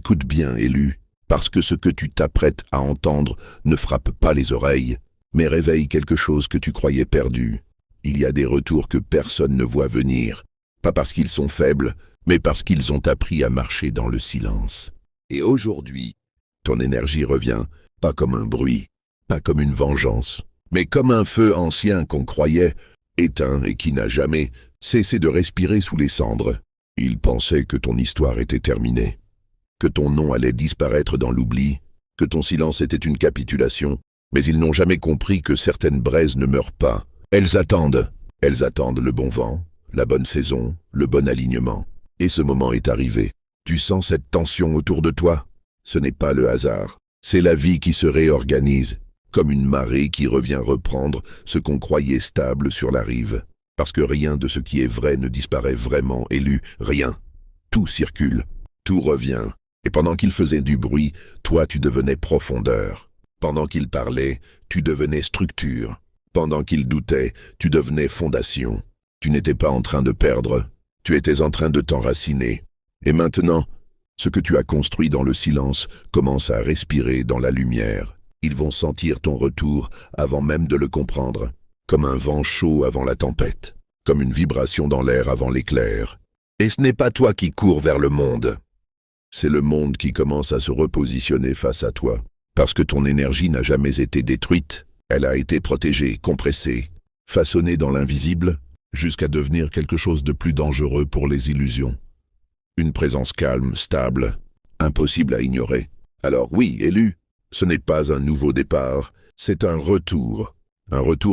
Écoute bien, élu, parce que ce que tu t'apprêtes à entendre ne frappe pas les oreilles, mais réveille quelque chose que tu croyais perdu. Il y a des retours que personne ne voit venir, pas parce qu'ils sont faibles, mais parce qu'ils ont appris à marcher dans le silence. Et aujourd'hui, ton énergie revient, pas comme un bruit, pas comme une vengeance, mais comme un feu ancien qu'on croyait éteint et qui n'a jamais cessé de respirer sous les cendres. Il pensait que ton histoire était terminée, que ton nom allait disparaître dans l'oubli, que ton silence était une capitulation, mais ils n'ont jamais compris que certaines braises ne meurent pas. Elles attendent le bon vent, la bonne saison, le bon alignement. Et ce moment est arrivé. Tu sens cette tension autour de toi? Ce n'est pas le hasard, c'est la vie qui se réorganise, comme une marée qui revient reprendre ce qu'on croyait stable sur la rive. Parce que rien de ce qui est vrai ne disparaît vraiment, élu, rien. Tout circule, tout revient. Et pendant qu'il faisait du bruit, toi tu devenais profondeur. Pendant qu'il parlait, tu devenais structure. Pendant qu'il doutait, tu devenais fondation. Tu n'étais pas en train de perdre, tu étais en train de t'enraciner. Et maintenant, ce que tu as construit dans le silence commence à respirer dans la lumière. Ils vont sentir ton retour avant même de le comprendre, comme un vent chaud avant la tempête, comme une vibration dans l'air avant l'éclair. Et ce n'est pas toi qui cours vers le monde. C'est le monde qui commence à se repositionner face à toi, parce que ton énergie n'a jamais été détruite. Elle a été protégée, compressée, façonnée dans l'invisible, jusqu'à devenir quelque chose de plus dangereux pour les illusions. Une présence calme, stable, impossible à ignorer. Alors oui, élu, ce n'est pas un nouveau départ, c'est un retour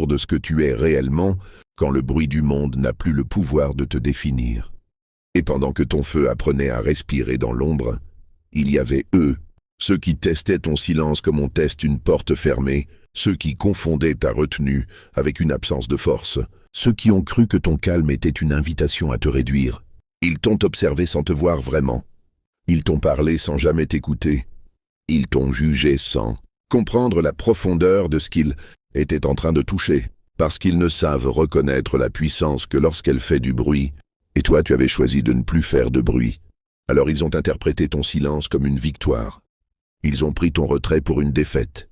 de ce que tu es réellement quand le bruit du monde n'a plus le pouvoir de te définir. Et pendant que ton feu apprenait à respirer dans l'ombre, il y avait eux, ceux qui testaient ton silence comme on teste une porte fermée, ceux qui confondaient ta retenue avec une absence de force, ceux qui ont cru que ton calme était une invitation à te réduire. Ils t'ont observé sans te voir vraiment. Ils t'ont parlé sans jamais t'écouter. Ils t'ont jugé sans comprendre la profondeur de ce qu'ils étaient en train de toucher, parce qu'ils ne savent reconnaître la puissance que lorsqu'elle fait du bruit. Et toi, tu avais choisi de ne plus faire de bruit. Alors ils ont interprété ton silence comme une victoire. Ils ont pris ton retrait pour une défaite.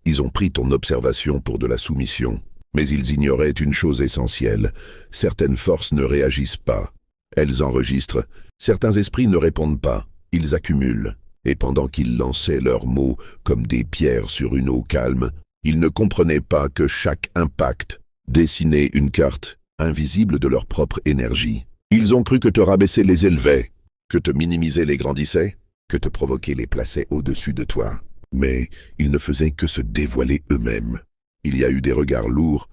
Ils ont pris ton observation pour de la soumission. Mais ils ignoraient une chose essentielle. Certaines forces ne réagissent pas. Elles enregistrent. Certains esprits ne répondent pas. Ils accumulent. Et pendant qu'ils lançaient leurs mots comme des pierres sur une eau calme, ils ne comprenaient pas que chaque impact dessinait une carte invisible de leur propre énergie. Ils ont cru que te rabaisser les élevait, que te minimiser les grandissait, que te provoquer les plaçait au-dessus de toi. Mais ils ne faisaient que se dévoiler eux-mêmes. Il y a eu des regards lourds,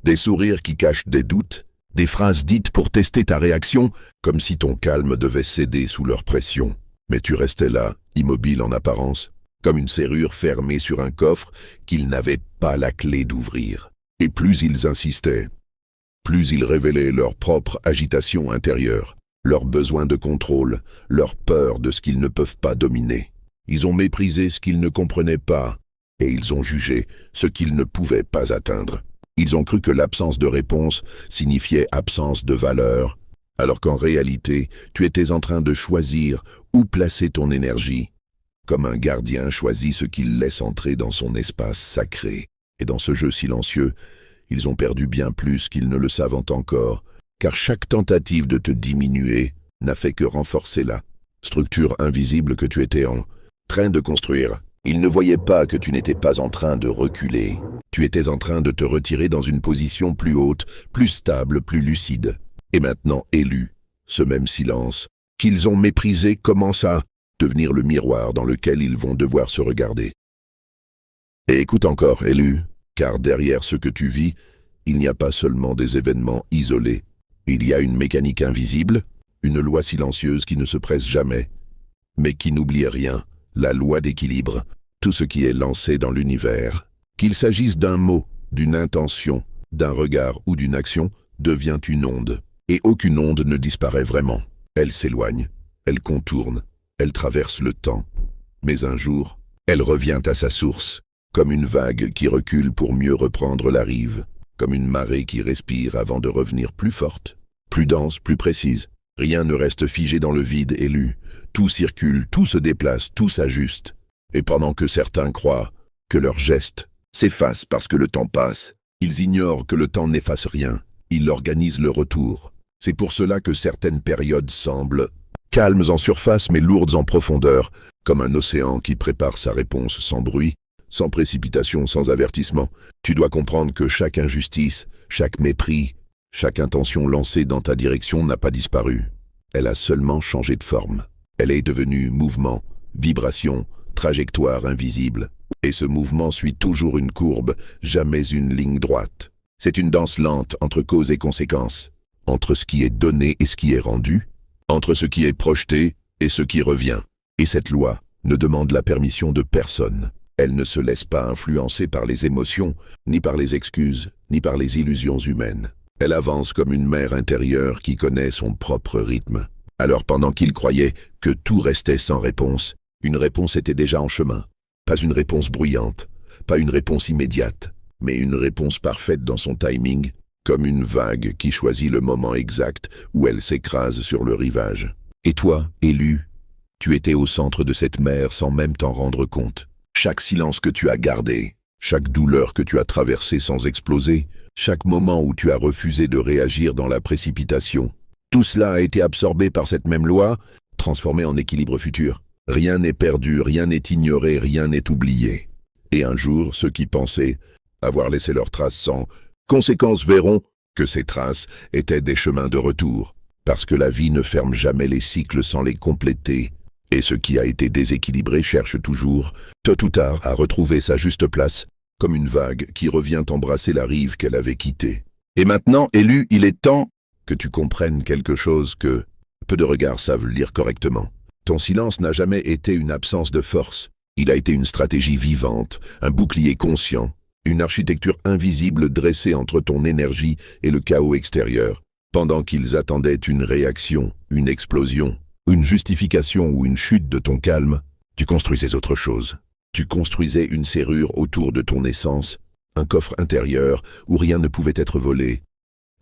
des sourires qui cachent des doutes, des phrases dites pour tester ta réaction, comme si ton calme devait céder sous leur pression. Mais tu restais là, immobile en apparence, comme une serrure fermée sur un coffre qu'ils n'avaient pas la clé d'ouvrir. Et plus ils insistaient, plus ils révélaient leur propre agitation intérieure, leur besoin de contrôle, leur peur de ce qu'ils ne peuvent pas dominer. Ils ont méprisé ce qu'ils ne comprenaient pas, et ils ont jugé ce qu'ils ne pouvaient pas atteindre. Ils ont cru que l'absence de réponse signifiait absence de valeur, alors qu'en réalité, tu étais en train de choisir où placer ton énergie, comme un gardien choisit ce qu'il laisse entrer dans son espace sacré. Et dans ce jeu silencieux, ils ont perdu bien plus qu'ils ne le savent encore, car chaque tentative de te diminuer n'a fait que renforcer la structure invisible que tu étais en train de construire. Ils ne voyaient pas que tu n'étais pas en train de reculer. Tu étais en train de te retirer dans une position plus haute, plus stable, plus lucide. Et maintenant, élu, ce même silence qu'ils ont méprisé commence à devenir le miroir dans lequel ils vont devoir se regarder. Et écoute encore, élu, car derrière ce que tu vis, il n'y a pas seulement des événements isolés. Il y a une mécanique invisible, une loi silencieuse qui ne se presse jamais, mais qui n'oublie rien, la loi d'équilibre, tout ce qui est lancé dans l'univers. Qu'il s'agisse d'un mot, d'une intention, d'un regard ou d'une action, devient une onde. Et aucune onde ne disparaît vraiment. Elle s'éloigne, elle contourne, elle traverse le temps. Mais un jour, elle revient à sa source, comme une vague qui recule pour mieux reprendre la rive, comme une marée qui respire avant de revenir plus forte, plus dense, plus précise. Rien ne reste figé dans le vide, élu. Tout circule, tout se déplace, tout s'ajuste. Et pendant que certains croient que leurs gestes s'effacent parce que le temps passe, ils ignorent que le temps n'efface rien. Ils organisent le retour. C'est pour cela que certaines périodes semblent calmes en surface mais lourdes en profondeur, comme un océan qui prépare sa réponse sans bruit, sans précipitation, sans avertissement. Tu dois comprendre que chaque injustice, chaque mépris, chaque intention lancée dans ta direction n'a pas disparu. Elle a seulement changé de forme. Elle est devenue mouvement, vibration, trajectoire invisible. Et ce mouvement suit toujours une courbe, jamais une ligne droite. C'est une danse lente entre cause et conséquence, entre ce qui est donné et ce qui est rendu, entre ce qui est projeté et ce qui revient. Et cette loi ne demande la permission de personne. Elle ne se laisse pas influencer par les émotions, ni par les excuses, ni par les illusions humaines. Elle avance comme une mer intérieure qui connaît son propre rythme. Alors pendant qu'il croyait que tout restait sans réponse, une réponse était déjà en chemin. Pas une réponse bruyante, pas une réponse immédiate, mais une réponse parfaite dans son timing, comme une vague qui choisit le moment exact où elle s'écrase sur le rivage. Et toi, élu, tu étais au centre de cette mer sans même t'en rendre compte. Chaque silence que tu as gardé, chaque douleur que tu as traversée sans exploser, chaque moment où tu as refusé de réagir dans la précipitation, tout cela a été absorbé par cette même loi, transformé en équilibre futur. Rien n'est perdu, rien n'est ignoré, rien n'est oublié. Et un jour, ceux qui pensaient avoir laissé leurs traces sans conséquence verront que ces traces étaient des chemins de retour, parce que la vie ne ferme jamais les cycles sans les compléter. Et ce qui a été déséquilibré cherche toujours, tôt ou tard, à retrouver sa juste place, comme une vague qui revient embrasser la rive qu'elle avait quittée. Et maintenant, élu, il est temps que tu comprennes quelque chose que peu de regards savent lire correctement. Ton silence n'a jamais été une absence de force. Il a été une stratégie vivante, un bouclier conscient, une architecture invisible dressée entre ton énergie et le chaos extérieur, pendant qu'ils attendaient une réaction, une explosion, une justification ou une chute de ton calme. Tu construisais autre chose. Tu construisais une serrure autour de ton essence, un coffre intérieur où rien ne pouvait être volé,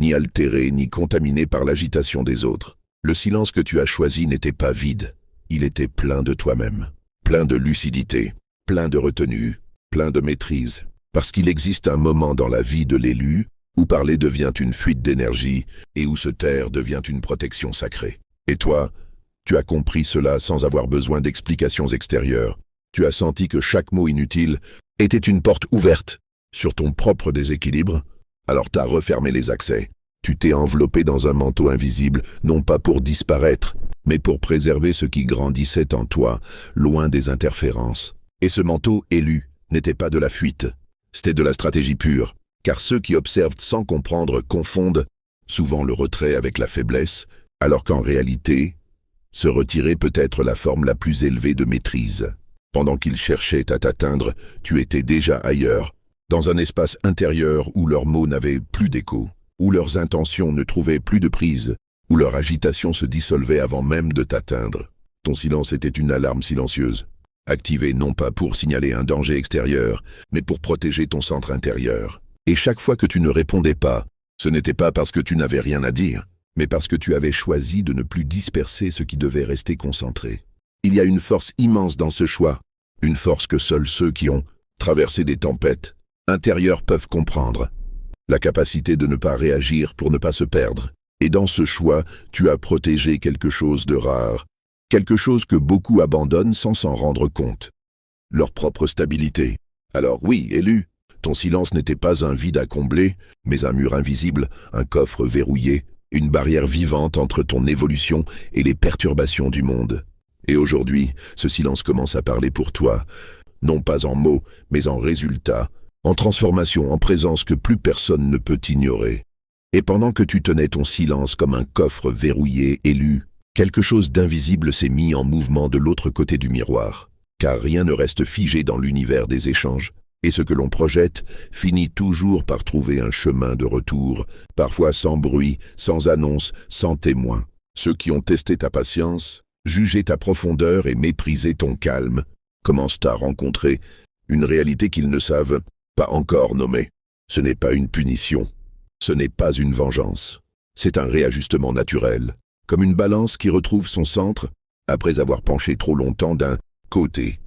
ni altéré, ni contaminé par l'agitation des autres. Le silence que tu as choisi n'était pas vide, il était plein de toi-même, plein de lucidité, plein de retenue, plein de maîtrise. Parce qu'il existe un moment dans la vie de l'élu où parler devient une fuite d'énergie et où se taire devient une protection sacrée. Et toi, tu as compris cela sans avoir besoin d'explications extérieures. Tu as senti que chaque mot inutile était une porte ouverte sur ton propre déséquilibre. Alors t'as refermé les accès. Tu t'es enveloppé dans un manteau invisible, non pas pour disparaître, mais pour préserver ce qui grandissait en toi, loin des interférences. Et ce manteau élu n'était pas de la fuite, c'était de la stratégie pure, car ceux qui observent sans comprendre confondent souvent le retrait avec la faiblesse, alors qu'en réalité, se retirer peut être la forme la plus élevée de maîtrise. Pendant qu'ils cherchaient à t'atteindre, tu étais déjà ailleurs, dans un espace intérieur où leurs mots n'avaient plus d'écho, où leurs intentions ne trouvaient plus de prise, où leur agitation se dissolvait avant même de t'atteindre. Ton silence était une alarme silencieuse, activée non pas pour signaler un danger extérieur, mais pour protéger ton centre intérieur. Et chaque fois que tu ne répondais pas, ce n'était pas parce que tu n'avais rien à dire, mais parce que tu avais choisi de ne plus disperser ce qui devait rester concentré. Il y a une force immense dans ce choix, une force que seuls ceux qui ont traversé des tempêtes intérieures peuvent comprendre. La capacité de ne pas réagir pour ne pas se perdre. Et dans ce choix, tu as protégé quelque chose de rare, quelque chose que beaucoup abandonnent sans s'en rendre compte. Leur propre stabilité. Alors oui, élu, ton silence n'était pas un vide à combler, mais un mur invisible, un coffre verrouillé, une barrière vivante entre ton évolution et les perturbations du monde. Et aujourd'hui, ce silence commence à parler pour toi, non pas en mots, mais en résultats, en transformation, en présence que plus personne ne peut ignorer. Et pendant que tu tenais ton silence comme un coffre verrouillé, élu, quelque chose d'invisible s'est mis en mouvement de l'autre côté du miroir, car rien ne reste figé dans l'univers des échanges, et ce que l'on projette finit toujours par trouver un chemin de retour, parfois sans bruit, sans annonce, sans témoin. Ceux qui ont testé ta patience, jugé ta profondeur et méprisé ton calme, commencent à rencontrer une réalité qu'ils ne savent pas encore nommer. Ce n'est pas une punition, ce n'est pas une vengeance, c'est un réajustement naturel, comme une balance qui retrouve son centre après avoir penché trop longtemps d'un côté.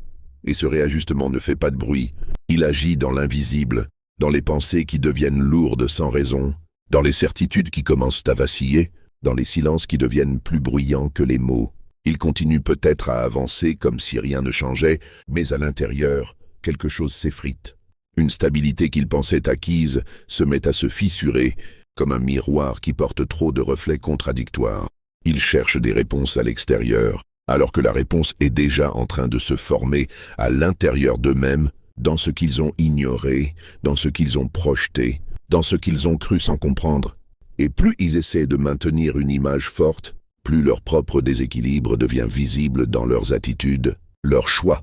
Et ce réajustement ne fait pas de bruit, il agit dans l'invisible, dans les pensées qui deviennent lourdes sans raison, dans les certitudes qui commencent à vaciller, dans les silences qui deviennent plus bruyants que les mots. Il continue peut-être à avancer comme si rien ne changeait, mais à l'intérieur, quelque chose s'effrite. Une stabilité qu'il pensait acquise se met à se fissurer, comme un miroir qui porte trop de reflets contradictoires. Il cherche des réponses à l'extérieur, alors que la réponse est déjà en train de se former à l'intérieur d'eux-mêmes, dans ce qu'ils ont ignoré, dans ce qu'ils ont projeté, dans ce qu'ils ont cru sans comprendre. Et plus ils essaient de maintenir une image forte, plus leur propre déséquilibre devient visible dans leurs attitudes, leurs choix,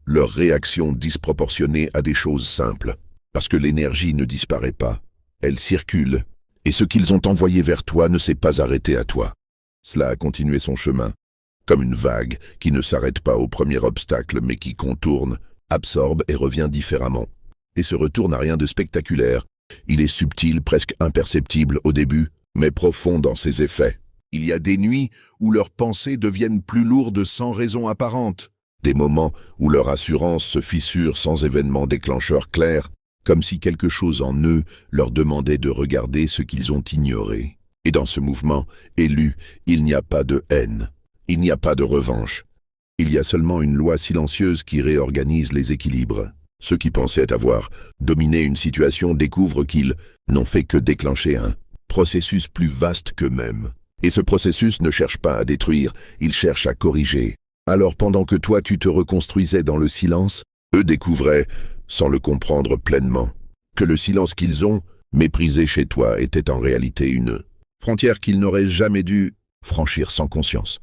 leurs réactions disproportionnées à des choses simples. Parce que l'énergie ne disparaît pas, elle circule, et ce qu'ils ont envoyé vers toi ne s'est pas arrêté à toi. Cela a continué son chemin, comme une vague qui ne s'arrête pas au premier obstacle mais qui contourne, absorbe et revient différemment. Et ce retour n'a rien de spectaculaire, il est subtil, presque imperceptible au début, mais profond dans ses effets. Il y a des nuits où leurs pensées deviennent plus lourdes sans raison apparente, des moments où leur assurance se fissure sans événement déclencheur clair, comme si quelque chose en eux leur demandait de regarder ce qu'ils ont ignoré. Et dans ce mouvement élu, il n'y a pas de haine, il n'y a pas de revanche. Il y a seulement une loi silencieuse qui réorganise les équilibres. Ceux qui pensaient avoir dominé une situation découvrent qu'ils n'ont fait que déclencher un processus plus vaste qu'eux-mêmes. Et ce processus ne cherche pas à détruire, il cherche à corriger. Alors pendant que toi tu te reconstruisais dans le silence, eux découvraient, sans le comprendre pleinement, que le silence qu'ils ont méprisé chez toi était en réalité une frontière qu'ils n'auraient jamais dû franchir sans conscience.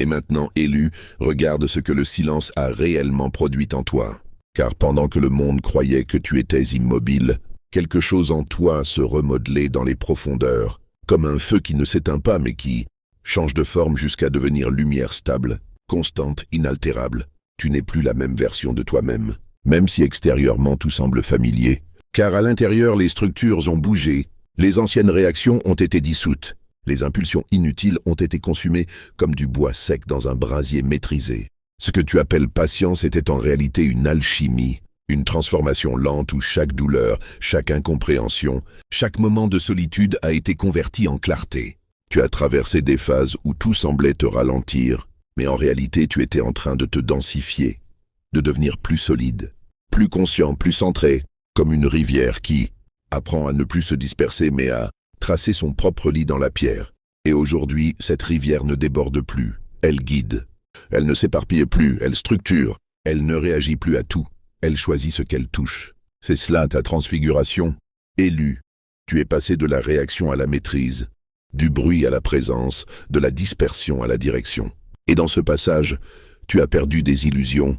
Et maintenant, élu, regarde ce que le silence a réellement produit en toi. Car pendant que le monde croyait que tu étais immobile, quelque chose en toi se remodelait dans les profondeurs, comme un feu qui ne s'éteint pas mais qui change de forme jusqu'à devenir lumière stable, constante, inaltérable. Tu n'es plus la même version de toi-même, même si extérieurement tout semble familier. Car à l'intérieur, les structures ont bougé, les anciennes réactions ont été dissoutes, les impulsions inutiles ont été consumées comme du bois sec dans un brasier maîtrisé. Ce que tu appelles patience était en réalité une alchimie, une transformation lente où chaque douleur, chaque incompréhension, chaque moment de solitude a été converti en clarté. Tu as traversé des phases où tout semblait te ralentir, mais en réalité tu étais en train de te densifier, de devenir plus solide, plus conscient, plus centré, comme une rivière qui apprend à ne plus se disperser mais à tracer son propre lit dans la pierre. Et aujourd'hui, cette rivière ne déborde plus, elle guide. Elle ne s'éparpille plus, elle structure, elle ne réagit plus à tout, elle choisit ce qu'elle touche. C'est cela ta transfiguration. Élu, tu es passé de la réaction à la maîtrise, du bruit à la présence, de la dispersion à la direction. Et dans ce passage, tu as perdu des illusions,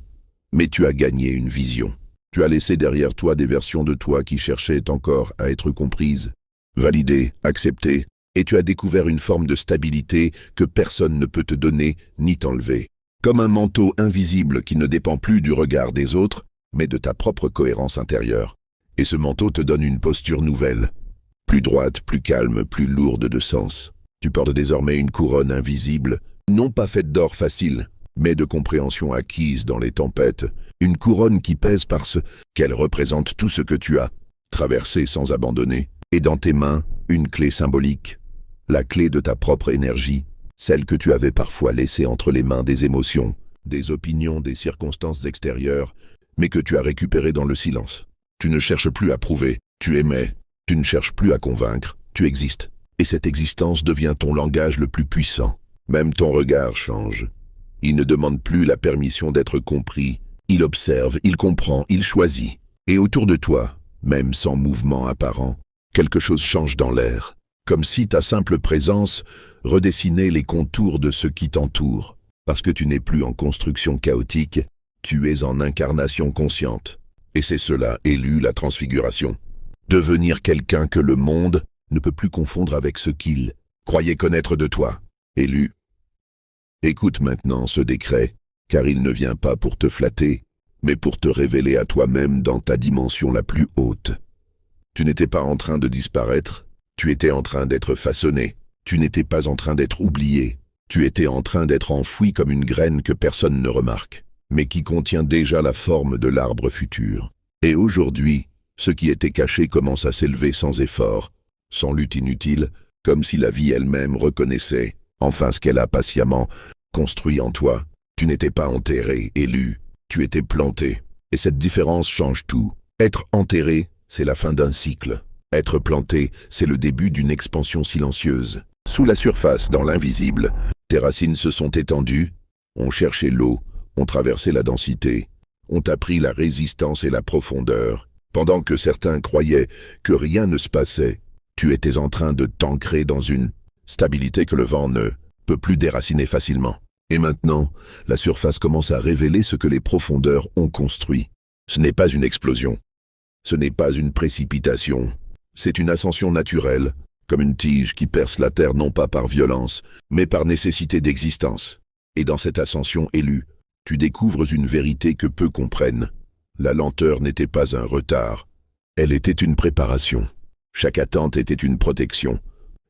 mais tu as gagné une vision. Tu as laissé derrière toi des versions de toi qui cherchaient encore à être comprises, validées, acceptées, et tu as découvert une forme de stabilité que personne ne peut te donner ni t'enlever. Comme un manteau invisible qui ne dépend plus du regard des autres, mais de ta propre cohérence intérieure. Et ce manteau te donne une posture nouvelle, plus droite, plus calme, plus lourde de sens. Tu portes désormais une couronne invisible, non pas faite d'or facile, mais de compréhension acquise dans les tempêtes. Une couronne qui pèse parce qu'elle représente tout ce que tu as traversé sans abandonner. Et dans tes mains, une clé symbolique, la clé de ta propre énergie, celle que tu avais parfois laissée entre les mains des émotions, des opinions, des circonstances extérieures, mais que tu as récupérée dans le silence. Tu ne cherches plus à prouver, tu émets, tu ne cherches plus à convaincre, tu existes. Et cette existence devient ton langage le plus puissant. Même ton regard change. Il ne demande plus la permission d'être compris, il observe, il comprend, il choisit. Et autour de toi, même sans mouvement apparent, quelque chose change dans l'air, comme si ta simple présence redessinait les contours de ce qui t'entoure. Parce que tu n'es plus en construction chaotique, tu es en incarnation consciente. Et c'est cela, élu, la transfiguration. Devenir quelqu'un que le monde ne peut plus confondre avec ce qu'il croyait connaître de toi. Élu. Écoute maintenant ce décret, car il ne vient pas pour te flatter, mais pour te révéler à toi-même dans ta dimension la plus haute. Tu n'étais pas en train de disparaître, tu étais en train d'être façonné. Tu n'étais pas en train d'être oublié. Tu étais en train d'être enfoui comme une graine que personne ne remarque, mais qui contient déjà la forme de l'arbre futur. Et aujourd'hui, ce qui était caché commence à s'élever sans effort, sans lutte inutile, comme si la vie elle-même reconnaissait, enfin ce qu'elle a patiemment construit en toi. Tu n'étais pas enterré, élu, tu étais planté. Et cette différence change tout. Être enterré, c'est la fin d'un cycle. Être planté, c'est le début d'une expansion silencieuse. Sous la surface, dans l'invisible, tes racines se sont étendues, ont cherché l'eau, ont traversé la densité, ont appris la résistance et la profondeur. Pendant que certains croyaient que rien ne se passait, tu étais en train de t'ancrer dans une stabilité que le vent ne peut plus déraciner facilement. Et maintenant, la surface commence à révéler ce que les profondeurs ont construit. Ce n'est pas une explosion. Ce n'est pas une précipitation. C'est une ascension naturelle, comme une tige qui perce la terre non pas par violence, mais par nécessité d'existence. Et dans cette ascension élue, tu découvres une vérité que peu comprennent. La lenteur n'était pas un retard. Elle était une préparation. Chaque attente était une protection.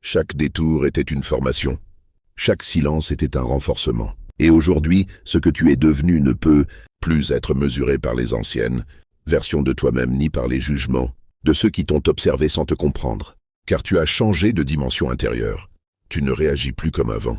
Chaque détour était une formation. Chaque silence était un renforcement. Et aujourd'hui, ce que tu es devenu ne peut plus être mesuré par les anciennes versions de toi-même ni par les jugements de ceux qui t'ont observé sans te comprendre. Car tu as changé de dimension intérieure. Tu ne réagis plus comme avant.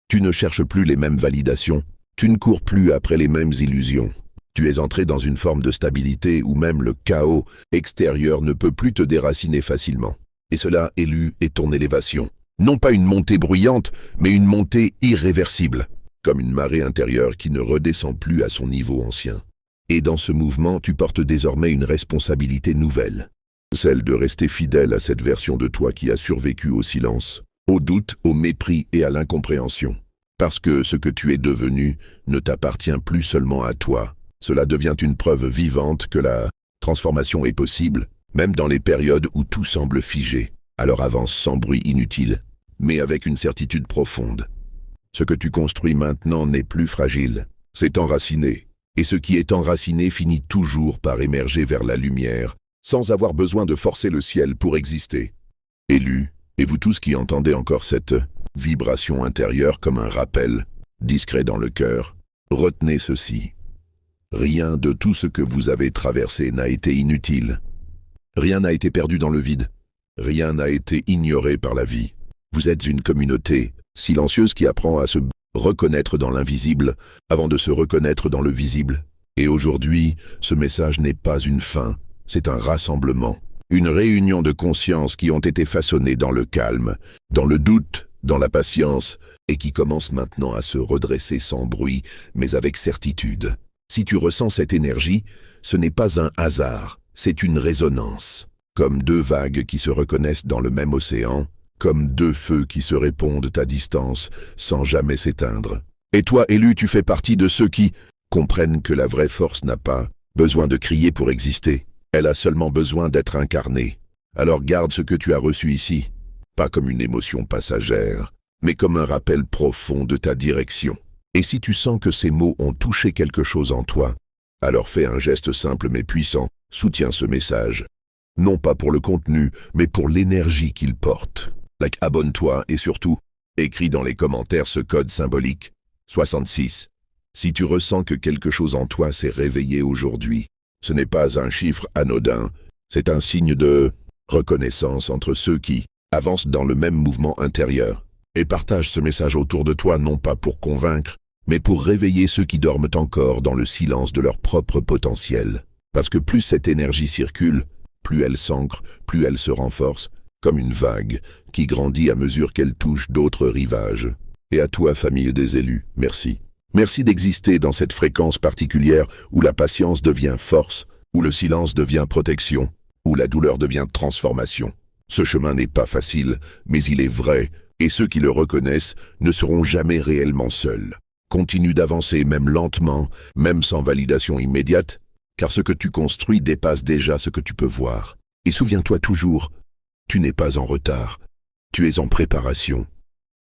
Tu ne cherches plus les mêmes validations. Tu ne cours plus après les mêmes illusions. Tu es entré dans une forme de stabilité où même le chaos extérieur ne peut plus te déraciner facilement. Et cela, élu, est ton élévation. Non pas une montée bruyante, mais une montée irréversible, comme une marée intérieure qui ne redescend plus à son niveau ancien. Et dans ce mouvement, tu portes désormais une responsabilité nouvelle, celle de rester fidèle à cette version de toi qui a survécu au silence, au doute, au mépris et à l'incompréhension. Parce que ce que tu es devenu ne t'appartient plus seulement à toi. Cela devient une preuve vivante que la transformation est possible, même dans les périodes où tout semble figé. Alors avance sans bruit inutile, mais avec une certitude profonde. Ce que tu construis maintenant n'est plus fragile, c'est enraciné. Et ce qui est enraciné finit toujours par émerger vers la lumière, sans avoir besoin de forcer le ciel pour exister. Élu, et vous tous qui entendez encore cette vibration intérieure comme un rappel, discret dans le cœur, retenez ceci. Rien de tout ce que vous avez traversé n'a été inutile. Rien n'a été perdu dans le vide. Rien n'a été ignoré par la vie. Vous êtes une communauté silencieuse qui apprend à se reconnaître dans l'invisible avant de se reconnaître dans le visible. Et aujourd'hui, ce message n'est pas une fin, c'est un rassemblement. Une réunion de consciences qui ont été façonnées dans le calme, dans le doute, dans la patience, et qui commencent maintenant à se redresser sans bruit, mais avec certitude. Si tu ressens cette énergie, ce n'est pas un hasard, c'est une résonance. Comme deux vagues qui se reconnaissent dans le même océan, comme deux feux qui se répondent à distance sans jamais s'éteindre. Et toi, élu, tu fais partie de ceux qui comprennent que la vraie force n'a pas besoin de crier pour exister. Elle a seulement besoin d'être incarnée. Alors garde ce que tu as reçu ici, pas comme une émotion passagère, mais comme un rappel profond de ta direction. Et si tu sens que ces mots ont touché quelque chose en toi, alors fais un geste simple mais puissant, soutiens ce message. Non pas pour le contenu, mais pour l'énergie qu'il porte. Abonne-toi et surtout, écris dans les commentaires ce code symbolique, 66. Si tu ressens que quelque chose en toi s'est réveillé aujourd'hui, ce n'est pas un chiffre anodin, c'est un signe de reconnaissance entre ceux qui avancent dans le même mouvement intérieur. Et partage ce message autour de toi non pas pour convaincre, mais pour réveiller ceux qui dorment encore dans le silence de leur propre potentiel. Parce que plus cette énergie circule, plus elle s'ancre, plus elle se renforce, comme une vague qui grandit à mesure qu'elle touche d'autres rivages. Et à toi, famille des élus, merci. Merci d'exister dans cette fréquence particulière où la patience devient force, où le silence devient protection, où la douleur devient transformation. Ce chemin n'est pas facile, mais il est vrai, et ceux qui le reconnaissent ne seront jamais réellement seuls. Continue d'avancer même lentement, même sans validation immédiate, car ce que tu construis dépasse déjà ce que tu peux voir. Et souviens-toi toujours, tu n'es pas en retard, tu es en préparation.